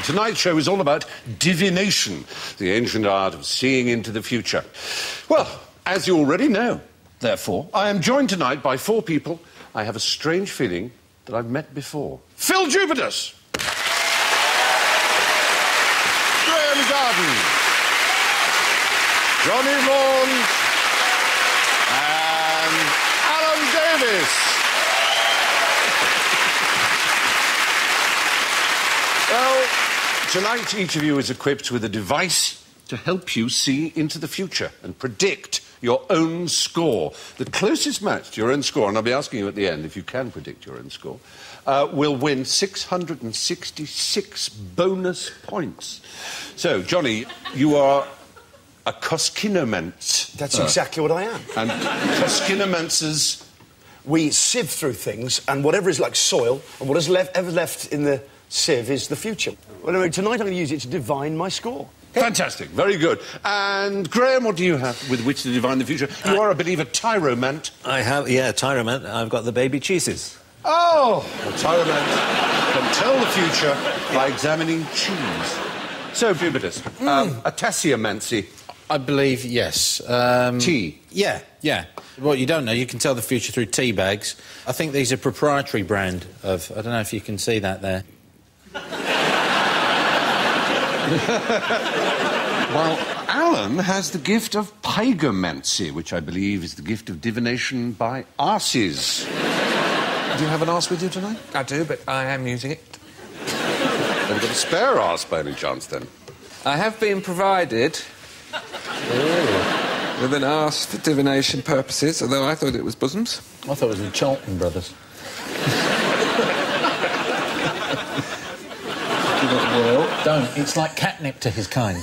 Tonight's show is all about divination, the ancient art of seeing into the future. Well, as you already know, therefore, I am joined tonight by four people I have a strange feeling that I've met before. Phil Jupitus. Graeme Garden. Johnny Vaughan. And Alan Davis. Well, tonight, each of you is equipped with a device to help you see into the future and predict your own score. The closest match to your own score, and I'll be asking you at the end if you can predict your own score, will win 666 bonus points. So, Johnny, you are a koskinomense. That's exactly what I am. And koskinomenses... We sieve through things, and whatever is like soil, and what is ever left in the sieve is the future. Well, anyway, tonight I'm going to use it to divine my score. Fantastic, very good. And, Graeme, what do you have with which to divine the future? You are, I believe, a tyromant. I have, yeah, tyromant. I've got the baby cheeses. Oh! A tyromant can tell the future by examining cheese. So, Jupitus, a tassiomancy. I believe, yes. Tea? Yeah. Well, you don't know. You can tell the future through tea bags. I think these are proprietary brand of... I don't know if you can see that there. Well, Alan has the gift of pygomancy, which I believe is the gift of divination by arses. Do you have an arse with you tonight? I do, but I am using it. Have you got a spare arse by any chance, then? I have been provided with an arse for divination purposes, although I thought it was bosoms. I thought it was the Charlton brothers. Well, don't. It's like catnip to his kind.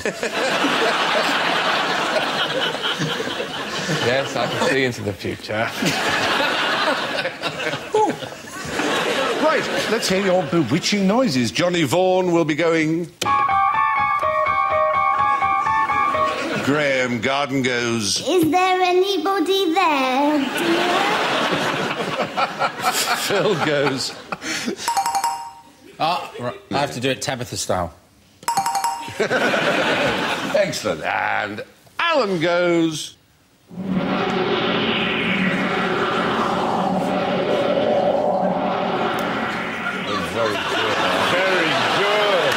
Yes, I can see into the future. Right, let's hear your bewitching noises. Johnny Vaughan will be going... Graeme Garden goes... Is there anybody there, dear? Phil goes... Right. I have to do it Tabitha style. Excellent. And Alan goes... Very good. Very good.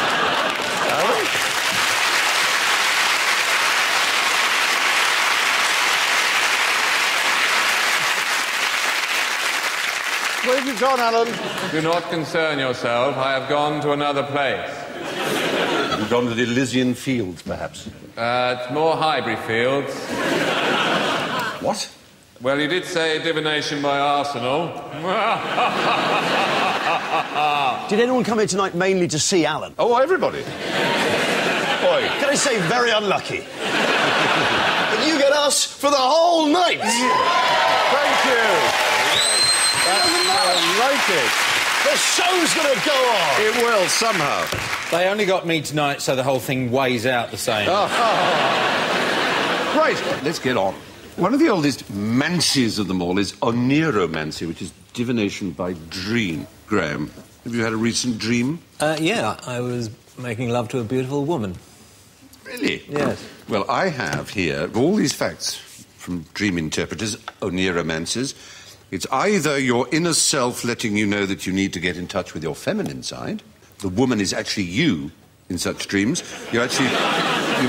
Alan? Where have you gone, Alan? Do not concern yourself. I have gone to another place. You've gone to the Elysian Fields, perhaps? It's more Highbury Fields. What? Well, you did say divination by Arsenal. Did anyone come here tonight mainly to see Alan? Oh, everybody. Boy. Can I say very unlucky? But you get us for the whole night. Thank you. I like it. The show's going to go on. It will, somehow. They only got me tonight, so the whole thing weighs out the same. Right, let's get on. One of the oldest mancies of them all is oneromancy, which is divination by dream. Graeme, have you had a recent dream? Yeah, I was making love to a beautiful woman. Really? Yes. Well, I have here all these facts from dream interpreters, oneromancers. It's either your inner self letting you know that you need to get in touch with your feminine side. The woman is actually you in such dreams. You're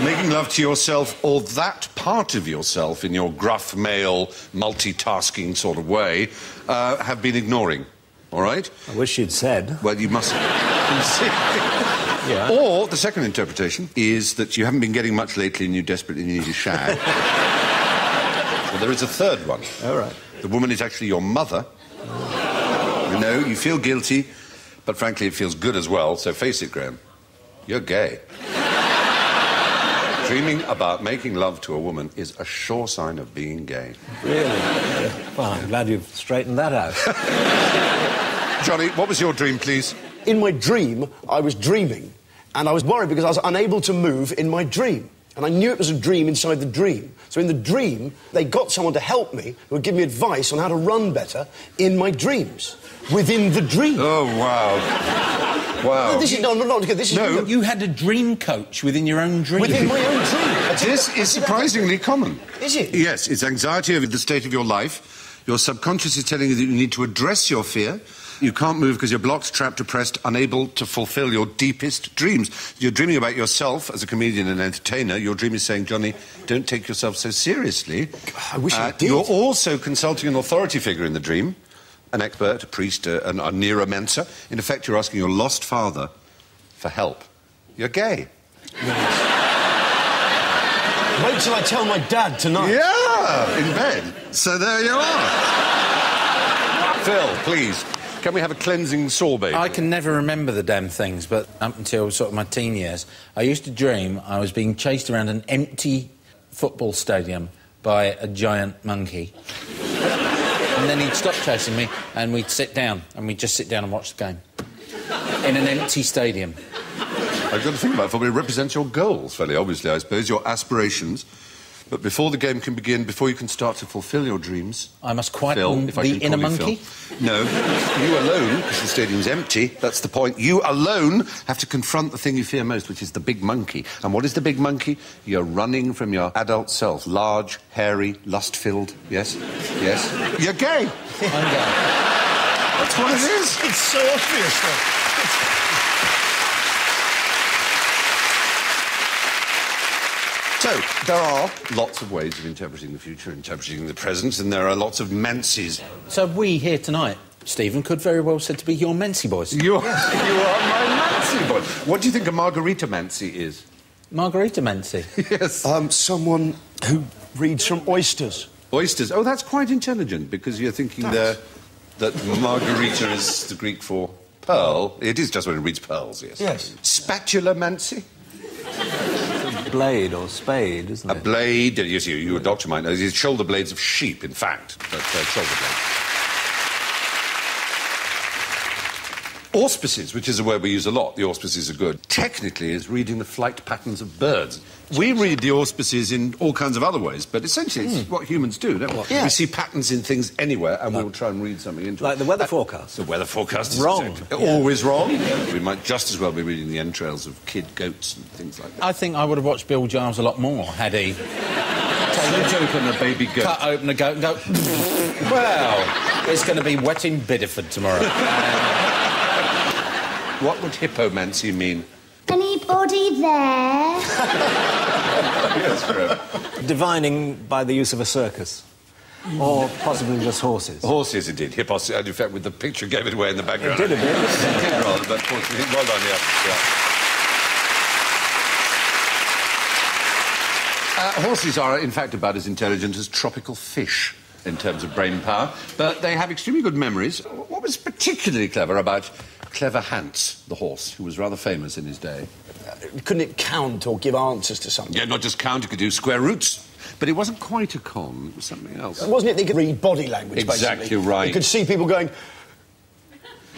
making love to yourself, or that part of yourself in your gruff male, multitasking sort of way, have been ignoring. All right? I wish you'd said. Well, you mustn't. Yeah. Or the second interpretation is that you haven't been getting much lately and you desperately need a shag. Well, there is a third one. All right. The woman is actually your mother. You know, you feel guilty, but frankly, it feels good as well, so face it, Graeme. You're gay. Dreaming about making love to a woman is a sure sign of being gay. Really? Well, I'm glad you've straightened that out. Johnny, what was your dream, please? In my dream, I was dreaming, and I was worried because I was unable to move in my dream. And I knew it was a dream inside the dream. So in the dream, they got someone to help me who would give me advice on how to run better in my dreams. Within the dream. Oh, wow. Wow. No, this is not good. This is No. You had a dream coach within your own dream. within my own dream. This is surprisingly common. Is it? Yes, it's anxiety over the state of your life. Your subconscious is telling you that you need to address your fear. You can't move because you're blocked, trapped, depressed, unable to fulfill your deepest dreams. You're dreaming about yourself as a comedian and entertainer. Your dream is saying, Johnny, don't take yourself so seriously. I wish I did. You're also consulting an authority figure in the dream, an expert, a priest, a neuromancer. In effect, you're asking your lost father for help. You're gay. Wait till I tell my dad tonight. Yeah, in bed. So there you are. Phil, please. Can we have a cleansing sorbet? I can never remember the damn things, but up until sort of my teen years, I used to dream I was being chased around an empty football stadium by a giant monkey. And then he'd stop chasing me, and we'd sit down, and we'd just sit down and watch the game. In an empty stadium. I've got to think about it. It represents your goals, fairly obviously, I suppose, your aspirations. But before the game can begin, before you can start to fulfil your dreams... I must quieten Phil, if I the can inner call you monkey? Phil. No, you alone, because the stadium's empty, that's the point. You alone have to confront the thing you fear most, which is the big monkey. And what is the big monkey? You're running from your adult self. Large, hairy, lust-filled. Yes? Yes? You're gay. I'm gay. That's what it is. It's so obvious, though. So, there are lots of ways of interpreting the future, interpreting the present, and there are lots of mancies. So we here tonight, Stephen, could very well said to be your Mancy boys. You are my mancy boy. What do you think a margarita mancy is? Margarita Mancy. Yes. Someone who reads from oysters. Oysters. Oh, that's quite intelligent, because you're thinking there that margarita is the Greek for pearl. It is just when it reads pearls, yes. Yes. Spatula mancy? Blade or spade, isn't it? A blade, yes, you a doctor might know, it's shoulder blades of sheep, in fact, but shoulder blades. Auspices, which is a word we use a lot, the auspices are good, technically is reading the flight patterns of birds. We read the auspices in all kinds of other ways, but essentially it's what humans do, don't we? Yeah. We see patterns in things anywhere, and we'll try and read something into it. Like the weather forecast. The weather forecast is Wrong. exactly, always wrong. We might just as well be reading the entrails of kid goats and things like that. I think I would have watched Bill Giles a lot more had he Slit open a baby goat. cut open a goat and go, well, it's going to be wet in Bideford tomorrow. What would hippomancy mean? Anybody there? Yes, Graeme. Divining by the use of a circus. Or possibly just horses. Horses, it did. Hippos, in fact, with the picture gave it away in the background. It did a bit. It did rather, but horses, well done, yeah. Horses are, in fact, about as intelligent as tropical fish in terms of brain power, but they have extremely good memories. What was particularly clever about Clever Hans, the horse, who was rather famous in his day? Couldn't it count or give answers to something? Yeah, not just count, it could do square roots. But it wasn't quite a con, it was something else. Wasn't it they could read body language, Exactly basically? right. You could see people going...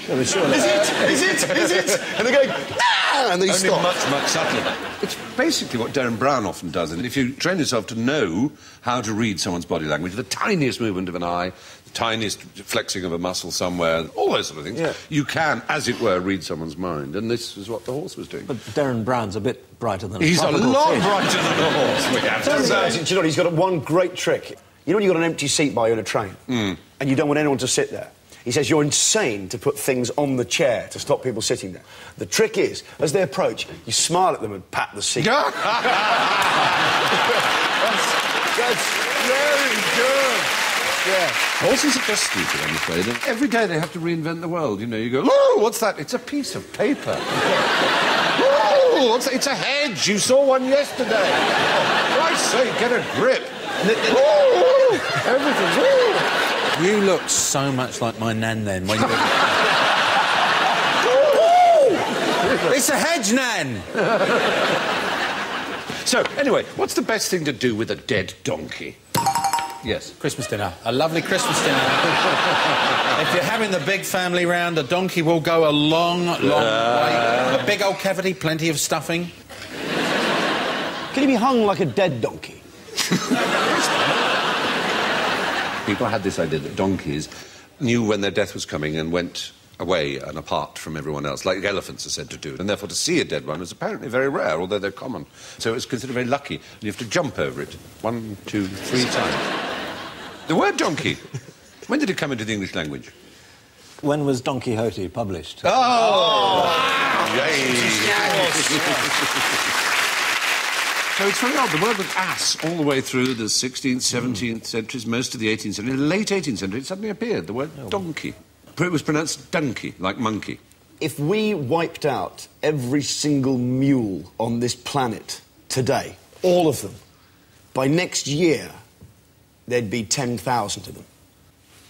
Well, surely. Is it? And they're going, ah! And they Only stop. much subtler. It's basically what Darren Brown often does. And if you train yourself to know how to read someone's body language, the tiniest movement of an eye, the tiniest flexing of a muscle somewhere, all those sort of things, you can, as it were, read someone's mind. And this is what the horse was doing. But Darren Brown's a bit brighter than He's a tropical lot fish. brighter than the horse, we have to say. Do you know, he's got one great trick. You know when you've got an empty seat by you in a train, and you don't want anyone to sit there? He says you're insane to put things on the chair to stop people sitting there. The trick is, as they approach, you smile at them and pat the seat. That's very good. Yeah. Horses are just stupid, I'm afraid. And every day they have to reinvent the world. You know, you go, oh, what's that? It's a piece of paper. Oh, what's that? It's a hedge. You saw one yesterday. Oh, Christ's sake, get a grip. Oh, Everything's woo! You look so much like my nan then when you were... It's a hedge nan! So, anyway, what's the best thing to do with a dead donkey? Yes. Christmas dinner. A lovely Christmas dinner. If you're having the big family round, a donkey will go a long, long way. A big old cavity, plenty of stuffing. Can he be hung like a dead donkey? People had this idea that donkeys knew when their death was coming and went away and apart from everyone else, like elephants are said to do. And therefore to see a dead one was apparently very rare, although they're common. So it was considered very lucky. You have to jump over it 1, 2, 3 times. The word donkey, when did it come into the English language? When was Don Quixote published? Oh! Yay! So it's very odd. The word was ass all the way through the 16th, 17th centuries, most of the 18th century. In the late 18th century, it suddenly appeared, the word donkey. It was pronounced donkey, like monkey. If we wiped out every single mule on this planet today, all of them, by next year, there'd be 10,000 of them.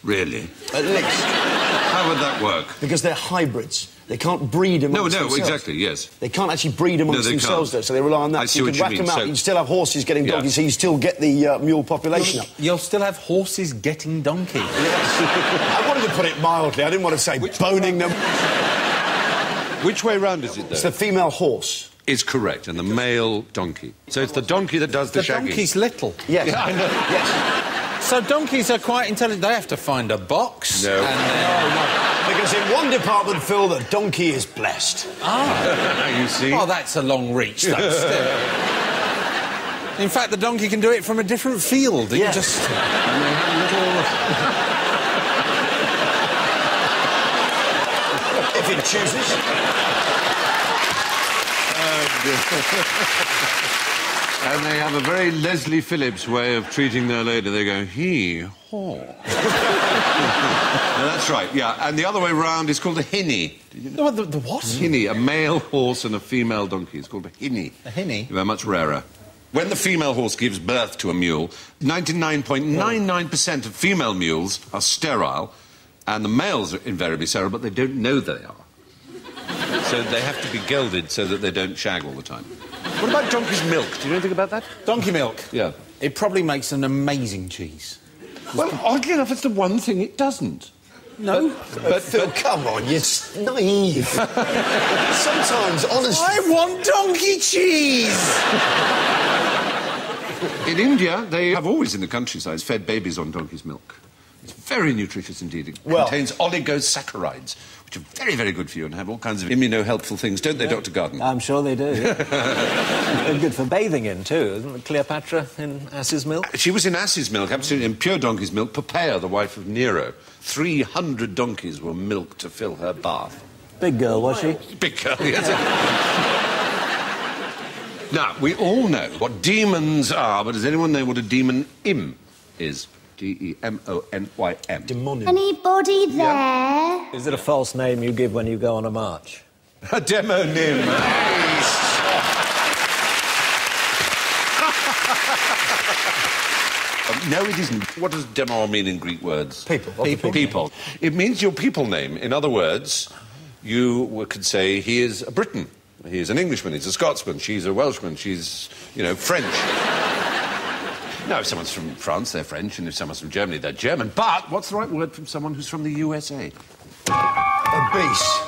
Really? At least. How would that work? Because they're hybrids. They can't breed amongst themselves. No, exactly, yes. They can't actually breed amongst themselves, though, so they rely on that. I see you what can you whack mean. them out, So... you still have horses getting donkeys, so you still get the mule population up. You'll still have horses getting donkey. Yes. I wanted to put it mildly. I didn't want to say boning them. Which way round is it, though? It's the female horse. Is correct, and the male donkey. So it's the donkey that does the shagging. The donkey's little. Yes. Yeah, I know. Yes. So donkeys are quite intelligent. They have to find a box. No. Because in one department, Phil, the donkey is blessed. Ah. You see? Oh, that's a long reach, though, still. In fact, the donkey can do it from a different field. You just... And they have little... If it chooses. And they have a very Leslie Phillips way of treating their lady. They go, hee-haw. No, that's right, yeah. And the other way round is called a hinny. Did you know? The what? Hinny, a male horse and a female donkey. It's called a hinny. A hinny? They're much rarer. When the female horse gives birth to a mule, 99.99% of female mules are sterile, and the males are invariably sterile, but they don't know they are. So they have to be gelded so that they don't shag all the time. What about donkey's milk? Do you know anything about that? Donkey milk? Yeah. It probably makes an amazing cheese. Well, oddly enough, it's the one thing it doesn't. No? But Phil, come on, you're naive. Sometimes, honestly... I want donkey cheese! In India, they have always in the countryside fed babies on donkey's milk. It's very nutritious indeed. It contains oligosaccharides, which are very, very good for you and have all kinds of immuno-helpful things, don't they, Dr. Garden? I'm sure they do. Yeah. They're good for bathing in, too, isn't Cleopatra in ass's milk? She was in ass's milk, absolutely, in pure donkey's milk. Poppaea, the wife of Nero, 300 donkeys were milked to fill her bath. Big girl, was she? Big girl, yes. Now, we all know what demons are, but does anyone know what a demon-im is? D-E-M-O-N-Y-M. Demonym. Anybody there? Is it a false name you give when you go on a march? A demonym. No, it isn't. What does demo mean in Greek words? People. People. It means your people name. In other words, you could say he is a Briton. He's an Englishman. He's a Scotsman. She's a Welshman. She's, French. No, if someone's from France, they're French, and if someone's from Germany, they're German. But what's the right word from someone who's from the USA? Obese.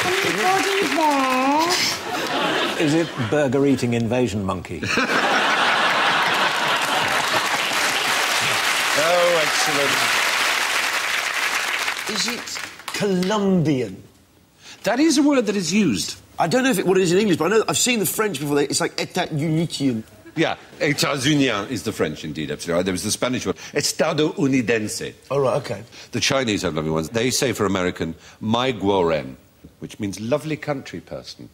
Anybody there? Is it burger-eating invasion monkey? Oh, excellent. Is it Colombian? That is a word that is used. I don't know what it is in English, but I know I've seen the French before. It's like État-Unitien. Yeah, États-Unien is the French, indeed, absolutely. There was the Spanish word, Estadounidense. Oh, right, OK. The Chinese have lovely ones. They say for American, Mai Guoren, which means lovely country person.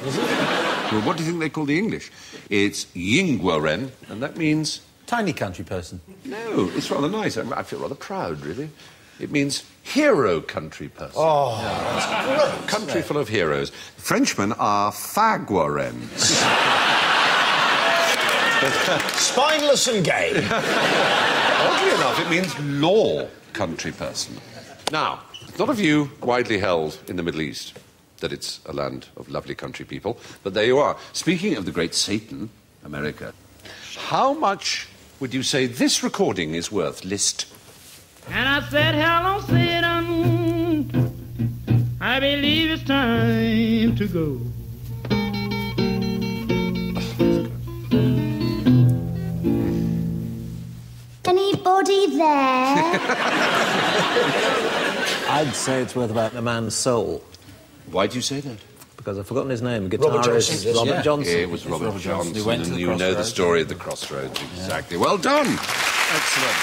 Is it? Well, what do you think they call the English? It's Ying Guoren, and that means... Tiny country person. No, it's rather nice. I feel rather proud, really. It means hero country person. Oh, that's great. Country full of heroes. Frenchmen are faguarens. Spineless and gay. Oddly enough, it means law country person. Now, it's not a view widely held in the Middle East that it's a land of lovely country people, but there you are. Speaking of the great Satan, America, how much would you say this recording is worth, List? And I said, hello, Satan, I believe it's time to go. Anybody there? I'd say it's worth about a man's soul. Why do you say that? Because I've forgotten his name. Robert Guitarist Johnson. Robert Johnson. It was Robert Johnson, He went to and the you know the crossroads. story of the crossroads, exactly. Well done. Excellent.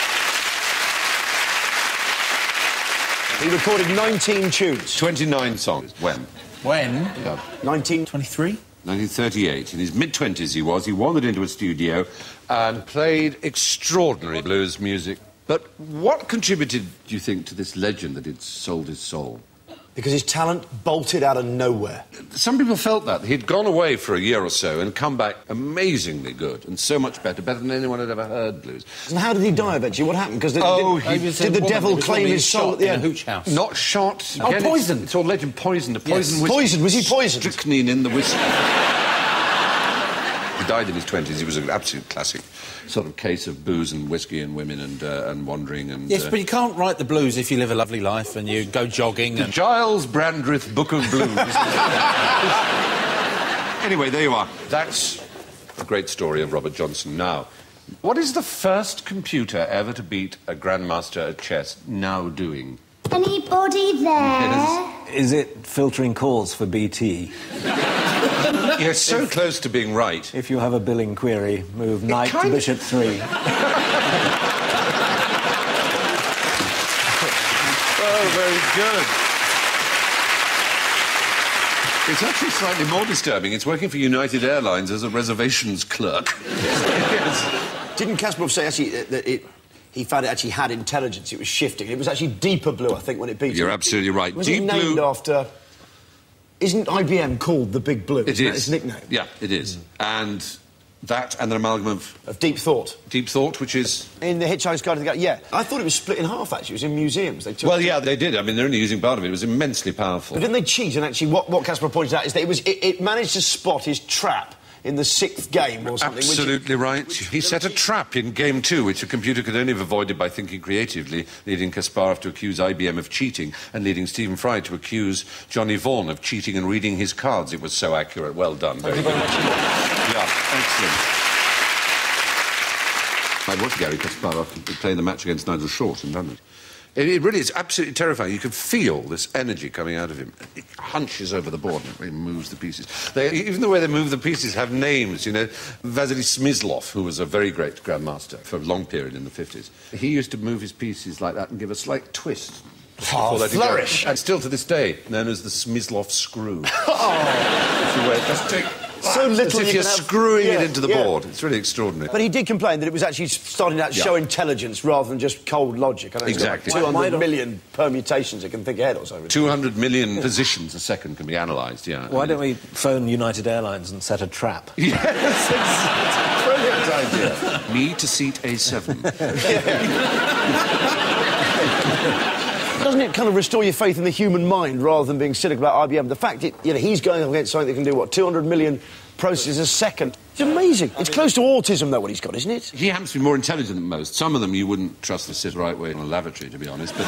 He recorded 19 tunes. 29 songs. When? When? Yeah. 23? 1938. In his mid-20s he was. He wandered into a studio and played extraordinary blues music. But what contributed, do you think, to this legend that he'd sold his soul? Because his talent bolted out of nowhere. Some people felt that. He'd gone away for a year or so and come back amazingly good and so much better than anyone had ever heard blues. And how did he die eventually? What happened? Because did the woman. devil He was claim shot his soul at the in end? a hooch house. Not shot. Oh, poisoned. It's all legend. Poisoned. A poison Yes. Poisoned. Was he poisoned? Strychnine in the whiskey. He died in his 20s. He was an absolute classic sort of case of booze and whiskey and women and wandering and... Yes, but you can't write the blues if you live a lovely life and you go jogging The and... Giles Brandreth Book of Blues. Anyway, there you are. That's a great story of Robert Johnson. Now, what is the first computer ever to beat a grandmaster at chess now doing? Anybody there? Is it filtering calls for BT? You're so close to being right. If you have a billing query, move knight to kind of- bishop 3. Oh, very good. It's actually slightly more disturbing. It's working for United Airlines as a reservations clerk. Yes. Didn't Kasparov say actually that he found it actually had intelligence? It was shifting. It was actually deeper blue, I think, when it beat You're him. absolutely right. Was Deep it named blue. after... Isn't IBM called the Big Blue? It Isn't that is. its nickname? Yeah, it is. And that and an amalgam Of Deep Thought. Deep Thought, which is... In The Hitchhiker's Guide to the Galaxy, yeah. I thought it was split in half, actually. It was in museums. They took Well, yeah, they did. I mean, they're only using part of it. It was immensely powerful. But didn't they cheat? And actually, what Kasparov pointed out is that it managed to spot his trap in the 6th game or something. Absolutely right. He set a trap in Game 2, which a computer could only have avoided by thinking creatively, leading Kasparov to accuse IBM of cheating and leading Stephen Fry to accuse Johnny Vaughan of cheating and reading his cards. It was so accurate. Well done. Very good. Yeah, excellent. I watched Gary Kasparov play the match against Nigel Short in London. It really is absolutely terrifying. You can feel this energy coming out of him. It hunches over the board and it really moves the pieces. Even the way they move the pieces have names, you know. Vasily Smyslov, who was a very great grandmaster for a long period in the 50s, he used to move his pieces like that and give a slight twist. Oh, flourish. And still to this day, known as the Smyslov screw. Oh! Just take... So little as if you you're can have- screwing yeah, it into the yeah. board. It's really extraordinary. But he did complain that it was actually starting to show intelligence rather than just cold logic. I know it's got like Exactly. 200 million permutations it can think ahead or something. 200 million positions a second can be analysed, yeah. Why don't we phone United Airlines and set a trap? Yes, it's a brilliant idea. Me to seat A7. Doesn't it kind of restore your faith in the human mind rather than being cynical about IBM? The fact he's going up against something that can do, 200 million processes a second. It's amazing. It's close to autism, though, what he's got, isn't it? He happens to be more intelligent than most. Some of them you wouldn't trust to sit the right way in a lavatory, to be honest, but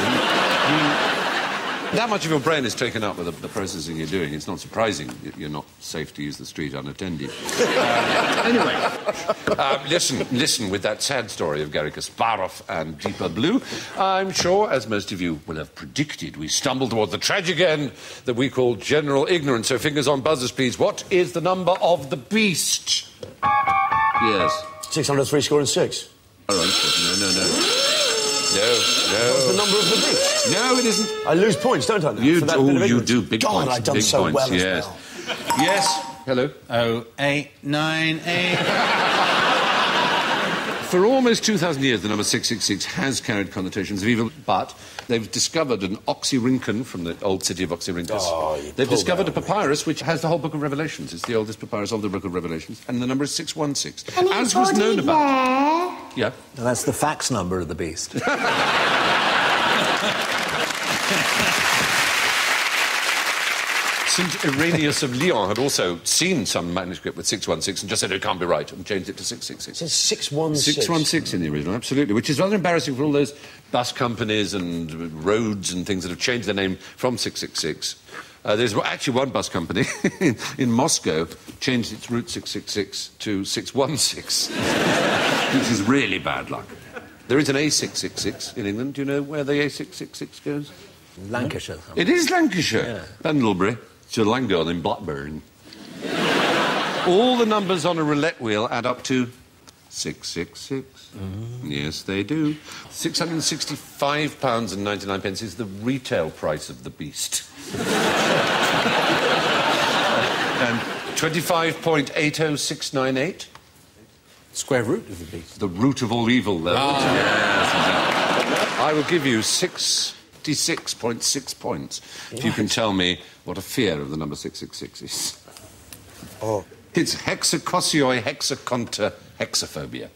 that much of your brain is taken up with the processing you're doing. It's not surprising that you're not safe to use the street unattended. Anyway, listen, with that sad story of Gary Kasparov and Deeper Blue, I'm sure, as most of you will have predicted, we stumble towards the tragic end that we call general ignorance. So fingers on buzzers, please. What is the number of the beast? Yes. 603 score and 6. All right. No. What's the number of the beast? No, it isn't. I lose points, don't I? Now, You for that bit of do. You ignorance? do. Big God, points. I've done big so points. well Yes. as well. Yes. Hello. 0898 For almost 2,000 years, the number 666 has carried connotations of evil, but they've discovered an oxyrhynchus from the old city of Oxyrhynchus. Oh, they've discovered a papyrus which has the whole book of Revelations. It's the oldest papyrus of the book of Revelations, and the number is 616. As was known about... Yeah? Now, that's the fax number of the beast. St. Irenaeus of Lyon had also seen some manuscript with 616 and just said it can't be right and changed it to 666. It says 616. 616 in the original, absolutely, which is rather embarrassing for all those bus companies and roads and things that have changed their name from 666. There's actually one bus company in Moscow changed its route 666 to 616, which is really bad luck. There is an A666 in England. Do you know where the A666 goes? Lancashire. It is Lancashire. Yeah. Pendlebury to Langdon in Blackburn. All the numbers on a roulette wheel add up to 666. Yes, they do. £665.99 is the retail price of the beast. And 25.80698. Square root of the beast. The root of all evil, though. Yes, exactly. I will give you 66.6 points if you can tell me what a fear of the number 666 is. Oh. It's hexacosioi hexaconta hexaphobia.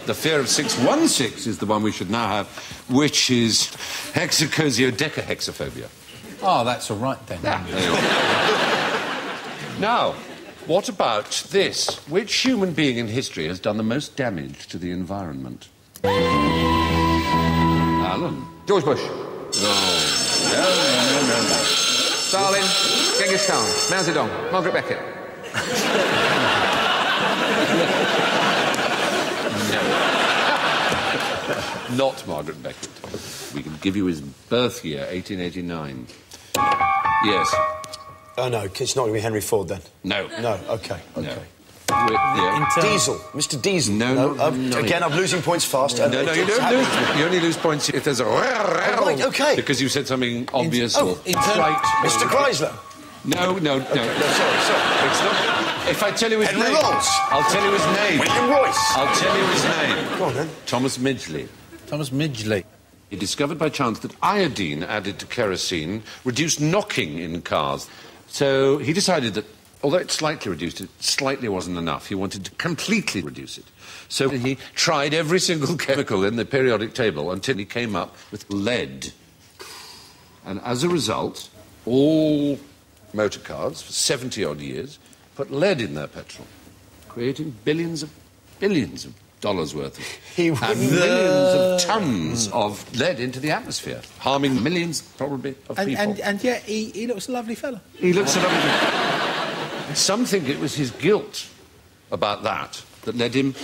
The fear of 616 is the one we should now have, which is hexacosiodecahexaphobia. Oh, that's all right, then. Yeah. Now, what about this? Which human being in history has done the most damage to the environment? Alan. George Bush. No. No. Stalin. Genghis Khan. Mao Zedong. Margaret Beckett. Not Margaret Beckett. We can give you his birth year, 1889. Yes. Oh, no, it's not going to be Henry Ford, then. No. No, OK. No. Yeah. Diesel. Mr. Diesel. No. Again, I'm losing points fast. No, you don't lose. You only lose points if there's a... right, OK. Because you said something obvious or... Right. Mr. Chrysler. No. Sorry. It's not... If I tell you his Henry name... Rolls. I'll tell you his name. William Royce. I'll tell you his name. Go on, then. Thomas Midgley. Thomas Midgley. He discovered by chance that iodine added to kerosene reduced knocking in cars. So he decided that, although it slightly reduced it, slightly wasn't enough. He wanted to completely reduce it. So he tried every single chemical in the periodic table until he came up with lead. And as a result, all motor cars for 70-odd years put lead in their petrol, creating billions of dollars worth of and millions of tons of lead into the atmosphere, harming millions, probably, of people. And yet he looks a lovely fella. He looks a lovely fella. Some think it was his guilt about that led him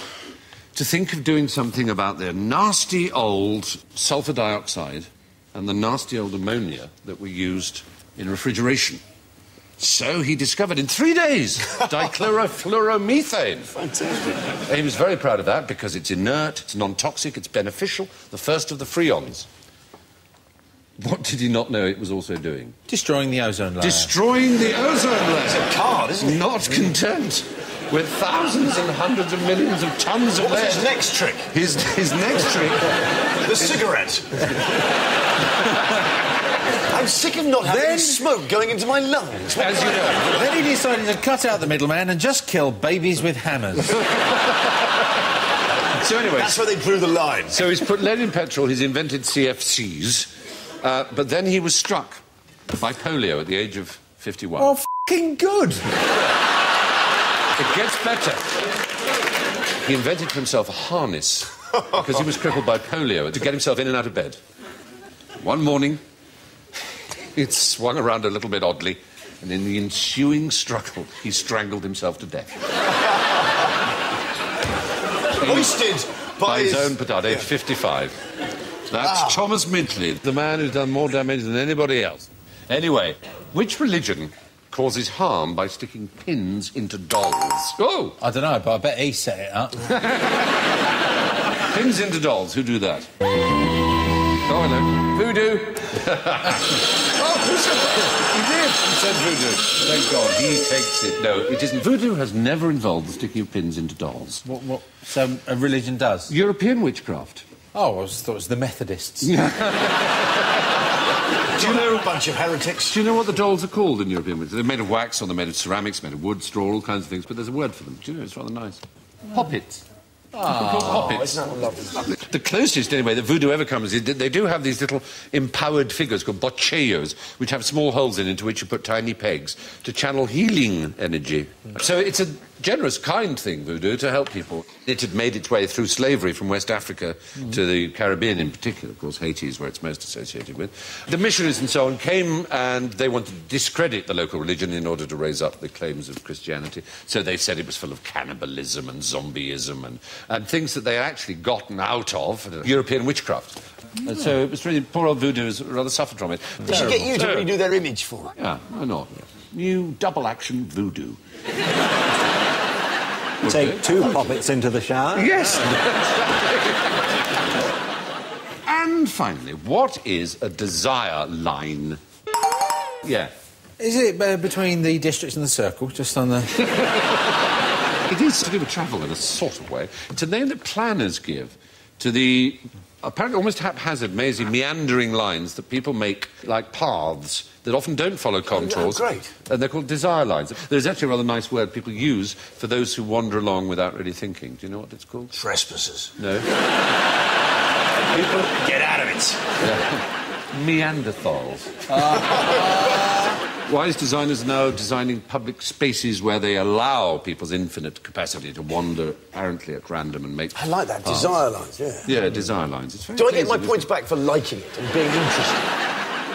to think of doing something about the nasty old sulfur dioxide and the nasty old ammonia that were used in refrigeration. So he discovered in 3 days dichlorofluoromethane. Fantastic. He was very proud of that because it's inert, it's non-toxic, it's beneficial, the first of the freons. What did he not know it was also doing? Destroying the ozone layer. Destroying the ozone layer. It's a card, isn't it? Not content with thousands and hundreds of millions of tons of lead. What's his next trick? His next trick... The cigarette. I'm sick of not having smoke going into my lungs. As you know. Then he decided to cut out the middleman and just kill babies with hammers. So anyway... That's where they drew the line. So he's put lead in petrol, he's invented CFCs, but then he was struck by polio at the age of 51. Oh, f***ing good! It gets better. He invented for himself a harness because he was crippled by polio to get himself in and out of bed. One morning, it swung around a little bit oddly, and in the ensuing struggle, he strangled himself to death. Hoisted by his own petard, age 55. That's Thomas Midgley, the man who's done more damage than anybody else. Anyway, which religion causes harm by sticking pins into dolls? Oh! I don't know, but I bet he set it up. Pins into dolls, who do that? Oh, hello. Voodoo. Oh, he did. He said voodoo. Thank God. He takes it. No, it isn't. Voodoo has never involved the sticking of pins into dolls. What? So a religion does? European witchcraft. Oh, I thought it was the Methodists. Yeah. Do you know a bunch of heretics? Do you know what the dolls are called in European witches? They're made of wax, or they're made of ceramics, made of wood, straw, all kinds of things, but there's a word for them. Do you know? It's rather nice. Poppets. Poppets. Isn't that lovely? The closest, anyway, that voodoo ever comes is they do have these little empowered figures called bocceos, which have small holes into which you put tiny pegs to channel healing energy. So it's a generous, kind thing, voodoo, to help people. It had made its way through slavery from West Africa to the Caribbean in particular. Of course, Haiti is where it's most associated with. The missionaries and so on came and they wanted to discredit the local religion in order to raise up the claims of Christianity. So they said it was full of cannibalism and zombieism and things that they had actually gotten out of European witchcraft. So it was really, poor old voodoo has rather suffered from it. They should get you to redo their image for it. Yeah, why not? New double-action voodoo. Take 2 poppets into the shower. Yes. And finally, what is a desire line? Yeah. Is it between the districts and the circle, just on the... It is to do with travel in a sort of way. It's a name that planners give to the apparently almost haphazard, mazy, meandering lines that people make, like paths, that often don't follow contours. Oh, great. And they're called desire lines. There's actually a rather nice word people use for those who wander along without really thinking. Do you know what it's called? Trespassers. No. People, get out of it. Yeah. Neanderthals. Wise designers are now designing public spaces where they allow people's infinite capacity to wander apparently at random and make... I like that. paths. Desire lines, yeah. Yeah, desire lines. It's very Do I get my pleasing, points isn't back for liking it and being interested? it?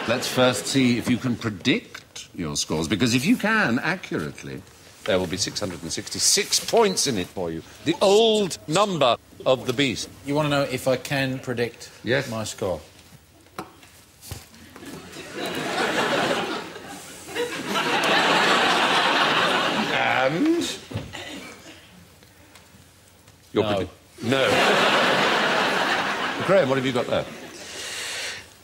Let's first see if you can predict your scores, because if you can accurately, there will be 666 points in it for you. The old number of the beast. You want to know if I can predict my score? And... No. No. Graeme, what have you got there?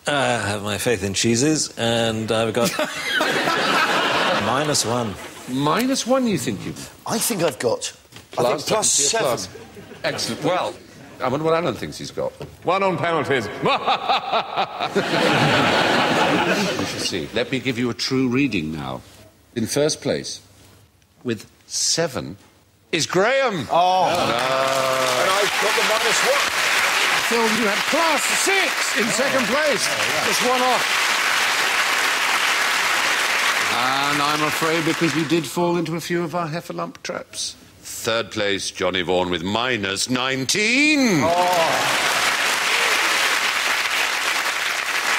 I have my faith in cheeses, and I've got... -1. -1, you think you've... I think I've got... I think +7. Plus. Excellent. Well, I wonder what Alan thinks he's got. 1 on penalties. We shall see. Let me give you a true reading now. In first place, with 7, is Graeme. Oh. And I've got the -1. Phil, you had +6 in second place. Just 1 off. And I'm afraid because you did fall into a few of our Heffalump traps. Third place, Johnny Vaughan with -19.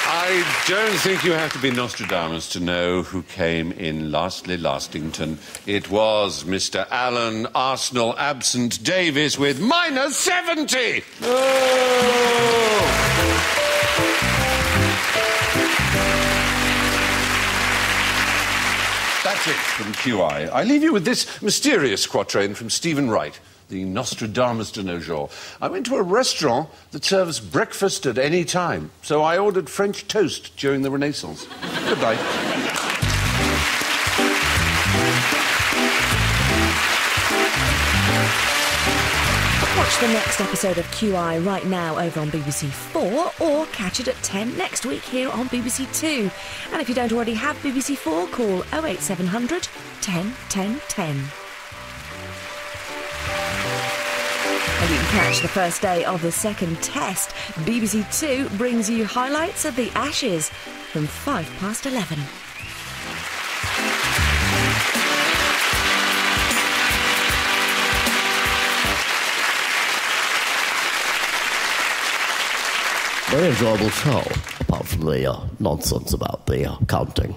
I don't think you have to be Nostradamus to know who came in lastly Lastington. It was Mr. Alan Arsenal Absent Davis with -70. That's it from QI. I leave you with this mysterious quatrain from Stephen Wright, the Nostradamus de nos jours. I went to a restaurant that serves breakfast at any time, so I ordered French toast during the Renaissance. Good night. Watch the next episode of QI right now over on BBC 4 or catch it at 10 next week here on BBC 2. And if you don't already have BBC 4, call 08700 10 10 10. And you can catch the first day of the second test. BBC 2 brings you highlights of the Ashes from 11:05. Very enjoyable show, apart from the nonsense about the counting.